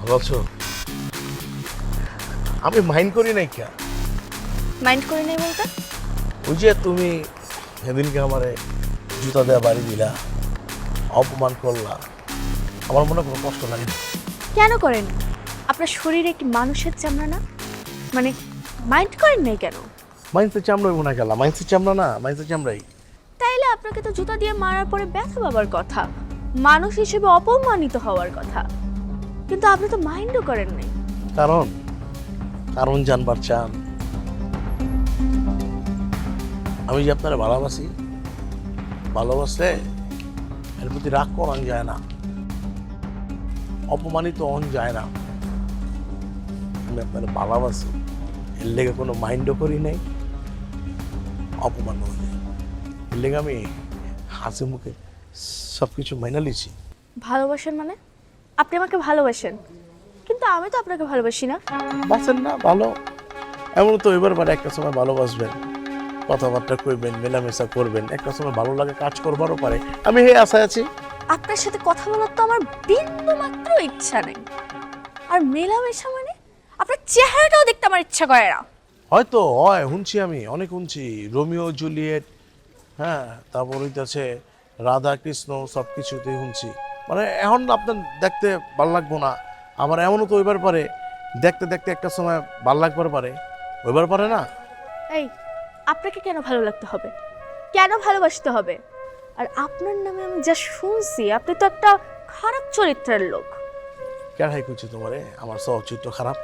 ভালো আছো? আমি মাইন্ড করি নাই কে। মাইন্ড করে নেই বলতে? ওই যে তুমি সেদিনকে আমারে জুতা দেওয়া বাড়ি দিলা, অপমান করলা, আমার মনে কোনো কষ্ট লাগে না। কেন করেন? আপনার শরীরে একটি মানুষের চামড়া না, মানে মাইন্ড করেন নাই কেন? মাইন্সের চামড়াই মনে গেলাম, মাইন্সের চামড়া না, মাইন্সের চামড়াই। তাইলে আপনাকে তো জুতা দিয়ে মারার পরে ব্যথা পাবার কথা, মানুষ হিসেবে অপমানিত হওয়ার কথা, কিন্তু আপনি তো মাইন্ডও করেন নাই। কারণ কারণ জানবার চান? আমি যে আপনারা ভালোবাসি, ভালোবাসলে এর প্রতি রাগ করান যায় না, অপমানিত হন যায় না। আমি আপনারা ভালোবাসি, এর লেগে কোনো মাইন্ডও করি নাই, অপমান হয়ে যায়। এর লেগে আমি হাসি মুখে সব কিছু মাইনা লিছি। ভালোবাসেন মানে? আপনি আমাকে ভালোবাসেন, কিন্তু আমি তো আপনাকে ভালোবাসি না। বাসেন না ভালো, এমন তো এবার বারে একটা সময় ভালোবাসবেন, কথাবার্তা কইবেন, মেলামেশা করবেন, একটা সময় ভালো লাগে কাজ করবারও পারে। আমি হে আশায় আছি। আপনার সাথে কথা বলার তো আমার বিন্দু মাত্র ইচ্ছা নেই, আর মেলামেশা মানে আপনার চেহারাটাও দেখতে আমার ইচ্ছা করে না। হয়তো হয়, শুনছি আমি অনেক শুনছি, রোমিও জুলিয়েট, হ্যাঁ, তারপর হইতেছে রাধা কৃষ্ণ, সব কিছুতেই শুনছি। মানে এখন আপনার দেখতে ভাল লাগবো না, আমার এমনও তো ওইবার পারে, দেখতে দেখতে একটা সময় ভাল লাগবার পারে, ওইবার পারে না। এই, আপনাকে কেন ভালো লাগতে হবে, কেন ভালোবাসতে হবে? আর আপনার নামে আমি যা শুনছি, আপনি তো একটা খারাপ চরিত্রের লোক। কেড়াই করছি তোমারে, আমার সচিত্র খারাপ?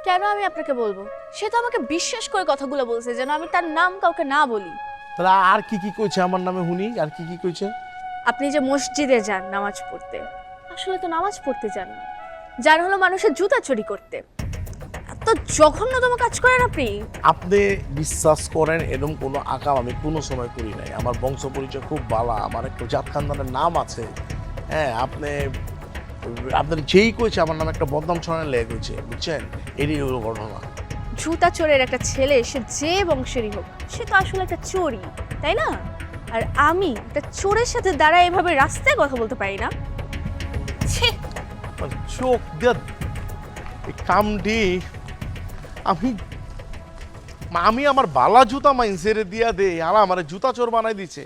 কেন আমি আপনাকে বলবো? সে তো আমাকে বিশ্বাস করে কথাগুলো বলছে যেন আমি তার নাম কাউকে না বলি। তাহলে আর কি কি কইছে আমার নামে শুনি, আর কি কি কইছে? আপনি যে মসজিদে যান নামাজ পড়তে, আসলে তো নামাজ পড়তে যান না, যান হলো মানুষের জুতা চুরি করতে। এত জঘন্যতম কাজ করেন আপনি। আপনি বিশ্বাস করেন এরকম কোনো আকাম আমি কোনো সময় করি নাই। আমার বংশ পরিচয় খুব বালা, আমার একটা জাত খানদানের নাম আছে। হ্যাঁ, আপনার যেই কইছে আমার নামে একটা বদনাম ছড়ানো লেগে গেছে, বুঝছেন? এরই হলো ঘটনা। জুতা চোরের একটা ছেলে, সে যে বংশেরই হোক, সে তো আসলে একটা চোরই, তাই না? আর আমি একটা চোরের সাথে দাঁড়ায় এভাবে রাস্তায় কথা বলতে পারি না। ছি! মানে চোখ দিয়ে এই কামটি আমি আমি আমার বালা জুতা মাইন্সেরে দিয়া দে, আর আমার জুতা চোর বানাই দিছে।